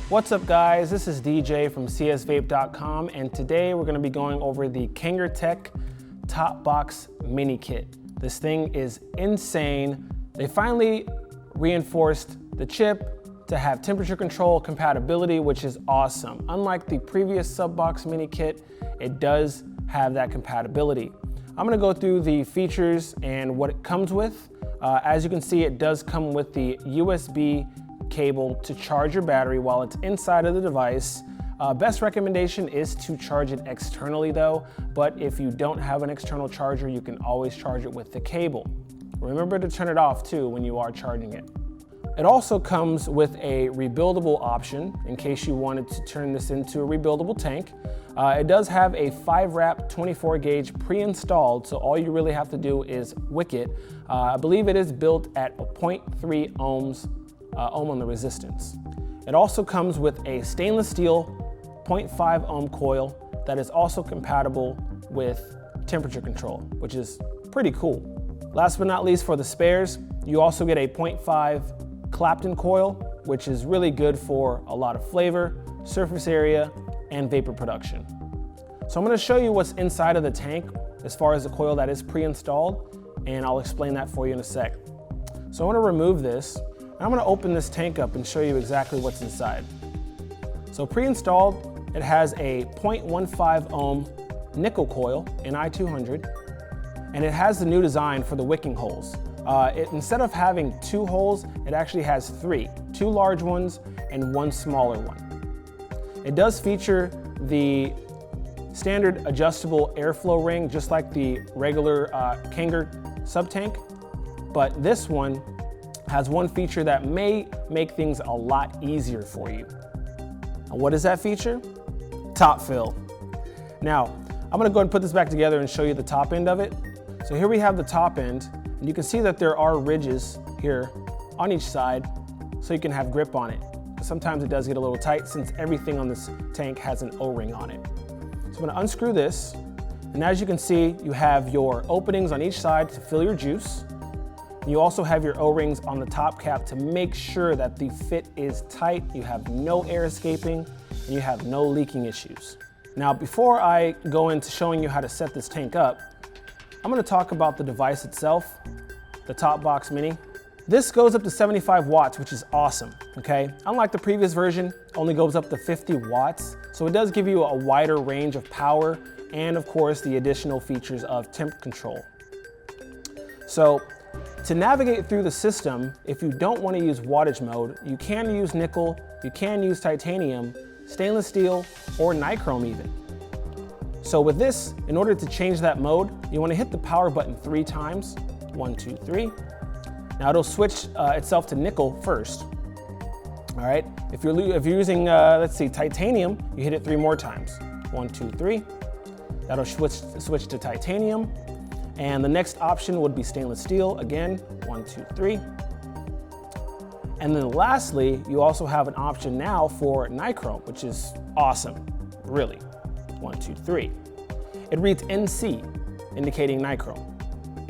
What's up guys, this is DJ from CSVAPE.com and today we're going to be going over the Kangertech Topbox mini kit. This thing is insane. They finally reinforced the chip to have temperature control compatibility, which is awesome. Unlike the previous Subbox mini kit, it does have that compatibility. I'm going to go through the features and what it comes with. As you can see, it does come with the USB cable to charge your battery while it's inside of the device. Best recommendation is to charge it externally though, but if you don't have an external charger, you can always charge it with the cable. Remember to turn it off too when you are charging it. It also comes with a rebuildable option in case you wanted to turn this into a rebuildable tank. It does have a 5-wrap 24 gauge pre-installed, so all you really have to do is wick it. I believe it is built at a 0.3 ohms ohm on the resistance. It also comes with a stainless steel 0.5 ohm coil that is also compatible with temperature control, which is pretty cool. Last but not least, for the spares, you also get a 0.5 Clapton coil, which is really good for a lot of flavor, surface area, and vapor production. So I'm going to show you what's inside of the tank as far as the coil that is pre-installed, and I'll explain that for you in a sec. So I want to remove this. I'm going to open this tank up and show you exactly what's inside. So pre-installed, it has a 0.15 ohm nickel coil in I200, and it has the new design for the wicking holes. Instead of having 2 holes, it actually has 3, 2 large ones and 1 smaller one. It does feature the standard adjustable airflow ring, just like the regular Kanger sub-tank, but this one has one feature that may make things a lot easier for you. And what is that feature? Top fill. Now, I'm gonna go ahead and put this back together and show you the top end of it. So here we have the top end, and you can see that there are ridges here on each side so you can have grip on it. Sometimes it does get a little tight since everything on this tank has an O-ring on it. So I'm gonna unscrew this, and as you can see, you have your openings on each side to fill your juice. You also have your O-rings on the top cap to make sure that the fit is tight, you have no air escaping, and you have no leaking issues. Now, before I go into showing you how to set this tank up, I'm going to talk about the device itself, the Topbox Mini. This goes up to 75 watts, which is awesome, okay? Unlike the previous version, it only goes up to 50 watts, so it does give you a wider range of power and, of course, the additional features of temp control. So, to navigate through the system, if you don't want to use wattage mode, you can use nickel, you can use titanium, stainless steel, or Nichrome even. So with this, in order to change that mode, you want to hit the power button 3 times. 1, 2, 3. Now it'll switch itself to nickel first. All right. If you're using, let's see, titanium, you hit it 3 more times. 1, 2, 3. That'll switch to titanium. And the next option would be stainless steel. Again, 1, 2, 3. And then lastly, you also have an option now for Nichrome, which is awesome, really. 1, 2, 3. It reads NC, indicating Nichrome.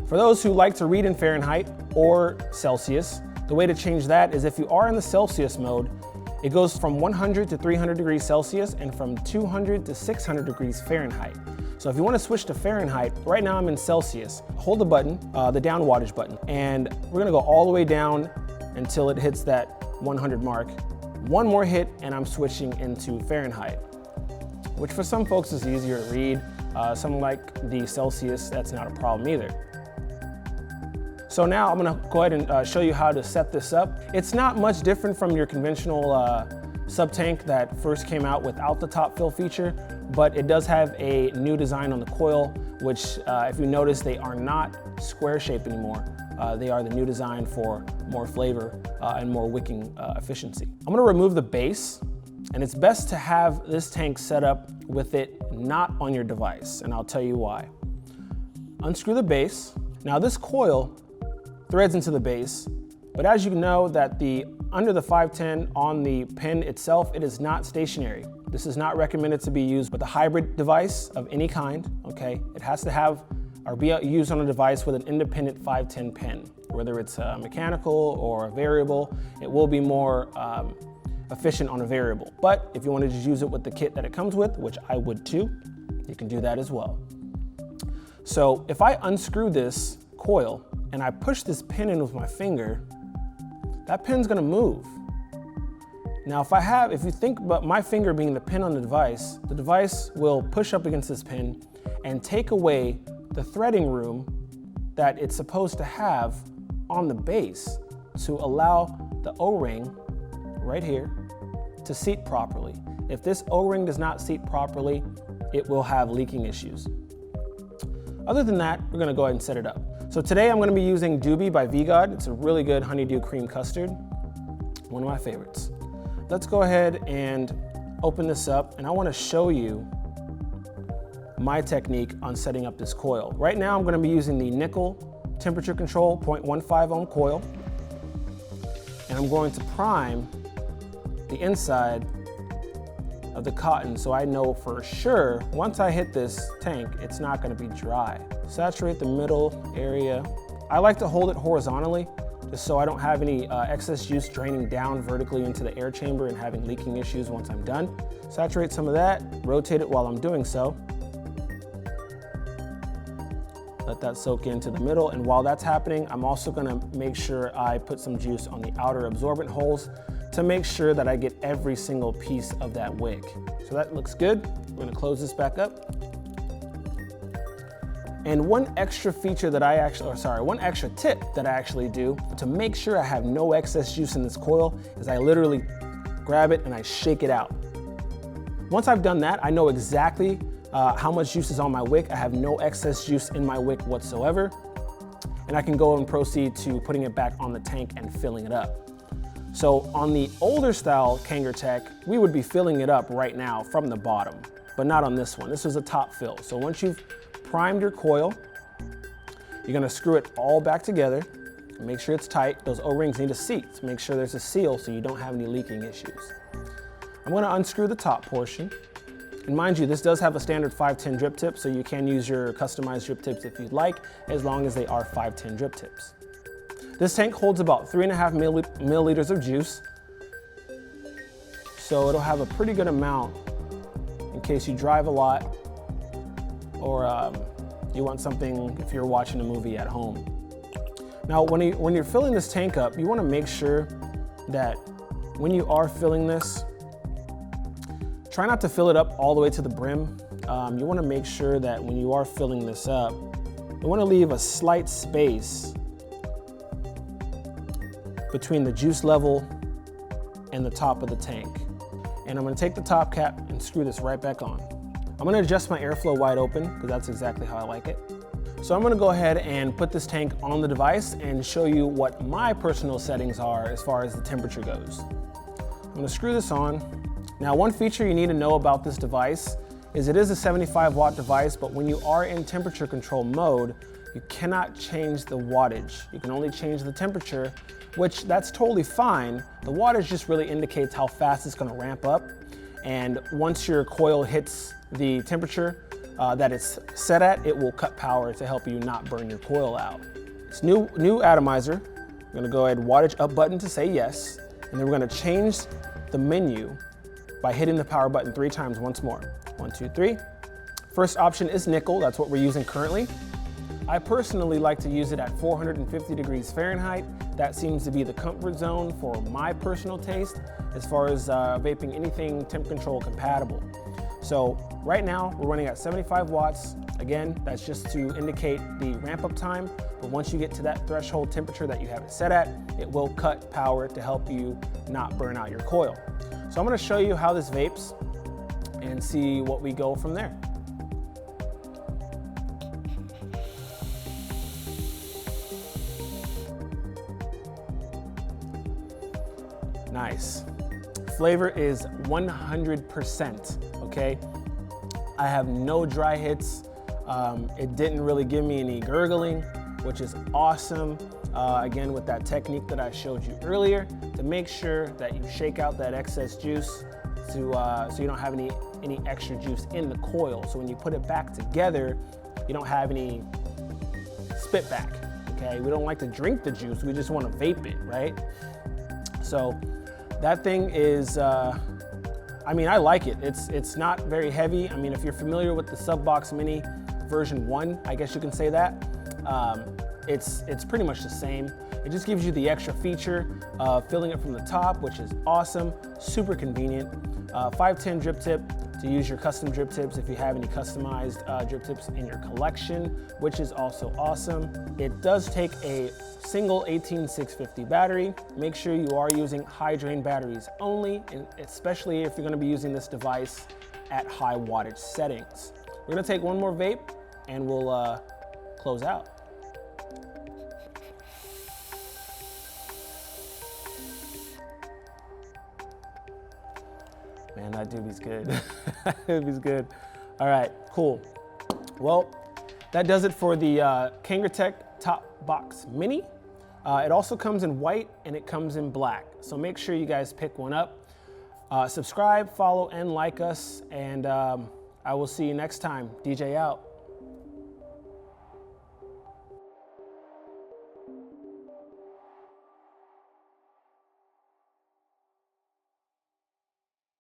For those who like to read in Fahrenheit or Celsius, the way to change that is if you are in the Celsius mode, it goes from 100 to 300 degrees Celsius and from 200 to 600 degrees Fahrenheit. So if you want to switch to Fahrenheit, right now I'm in Celsius. Hold the button, the down wattage button, and we're gonna go all the way down until it hits that 100 mark. 1 more hit and I'm switching into Fahrenheit, which for some folks is easier to read. Some like the Celsius, that's not a problem either. So now I'm gonna go ahead and show you how to set this up. It's not much different from your conventional sub-tank that first came out without the top fill feature, but it does have a new design on the coil, which if you notice, they are not square shaped anymore. They are the new design for more flavor and more wicking efficiency. I'm gonna remove the base, and it's best to have this tank set up with it not on your device, and I'll tell you why. Unscrew the base. Now this coil threads into the base, but as you know that under the 510 on the pin itself, it is not stationary. This is not recommended to be used with a hybrid device of any kind, okay? It has to have or be used on a device with an independent 510 pin. Whether it's a mechanical or a variable, it will be more efficient on a variable. But if you want to just use it with the kit that it comes with, which I would too, you can do that as well. So if I unscrew this coil and I push this pin in with my finger, that pin's gonna move. Now if you think about my finger being the pin on the device will push up against this pin and take away the threading room that it's supposed to have on the base to allow the O-ring right here to seat properly. If this O-ring does not seat properly, it will have leaking issues. Other than that, we're gonna go ahead and set it up. So today I'm gonna be using Doobie by VGod. It's a really good honeydew cream custard, one of my favorites. Let's go ahead and open this up, and I wanna show you my technique on setting up this coil. Right now I'm gonna be using the nickel temperature control 0.15 ohm coil, and I'm going to prime the inside of the cotton so I know for sure once I hit this tank, it's not gonna be dry. Saturate the middle area. I like to hold it horizontally just so I don't have any excess juice draining down vertically into the air chamber and having leaking issues once I'm done. Saturate some of that, rotate it while I'm doing so. Let that soak into the middle, and while that's happening, I'm also gonna make sure I put some juice on the outer absorbent holes to make sure that I get every single piece of that wick. So that looks good. We're gonna close this back up. And one extra tip that I actually do to make sure I have no excess juice in this coil is I literally grab it and I shake it out. Once I've done that, I know exactly how much juice is on my wick. I have no excess juice in my wick whatsoever. And I can go and proceed to putting it back on the tank and filling it up. So on the older style Kangertech, we would be filling it up right now from the bottom, but not on this one. This is a top fill. So once you've primed your coil, you're gonna screw it all back together. Make sure it's tight. Those O-rings need a seat to make sure there's a seal so you don't have any leaking issues. I'm gonna unscrew the top portion. And mind you, this does have a standard 510 drip tip, so you can use your customized drip tips if you'd like, as long as they are 510 drip tips. This tank holds about 3.5 milliliters of juice, so it'll have a pretty good amount in case you drive a lot or you want something if you're watching a movie at home. Now, when you're filling this tank up, you wanna make sure that when you are filling this, try not to fill it up all the way to the brim. You wanna make sure that when you are filling this up, you wanna leave a slight space between the juice level and the top of the tank. And I'm gonna take the top cap and screw this right back on. I'm gonna adjust my airflow wide open because that's exactly how I like it. So I'm gonna go ahead and put this tank on the device and show you what my personal settings are as far as the temperature goes. I'm gonna screw this on. Now, one feature you need to know about this device is it is a 75 watt device, but when you are in temperature control mode, you cannot change the wattage. You can only change the temperature, which that's totally fine. The wattage just really indicates how fast it's gonna ramp up. And once your coil hits the temperature that it's set at, it will cut power to help you not burn your coil out. It's new atomizer. I'm gonna go ahead wattage up button to say yes. And then we're gonna change the menu by hitting the power button 3 times once more. 1, 2, 3. First option is nickel, that's what we're using currently. I personally like to use it at 450 degrees Fahrenheit. That seems to be the comfort zone for my personal taste as far as vaping anything temp control compatible. So right now we're running at 75 watts. Again, that's just to indicate the ramp up time, but once you get to that threshold temperature that you have it set at, it will cut power to help you not burn out your coil. So I'm gonna show you how this vapes and see what we go from there. Nice. Flavor is 100%, okay? I have no dry hits. It didn't really give me any gurgling, which is awesome. Again, with that technique that I showed you earlier, to make sure that you shake out that excess juice so you don't have any extra juice in the coil. So when you put it back together, you don't have any spit back, okay? We don't like to drink the juice, we just wanna vape it, right? So That thing is, I mean, I like it. It's not very heavy. I mean, if you're familiar with the Subbox Mini version 1, I guess you can say that, it's pretty much the same. It just gives you the extra feature of filling it from the top, which is awesome, super convenient. 510 drip tip to use your custom drip tips if you have any customized drip tips in your collection, which is also awesome. It does take a single 18650 battery. Make sure you are using high drain batteries only, and especially if you're gonna be using this device at high wattage settings. We're gonna take one more vape and we'll close out. Man, that doobie's good. That doobie's good. All right, cool. Well, that does it for the Kangertech Topbox Mini. It also comes in white and it comes in black. So make sure you guys pick one up. Subscribe, follow, and like us. And I will see you next time. DJ out.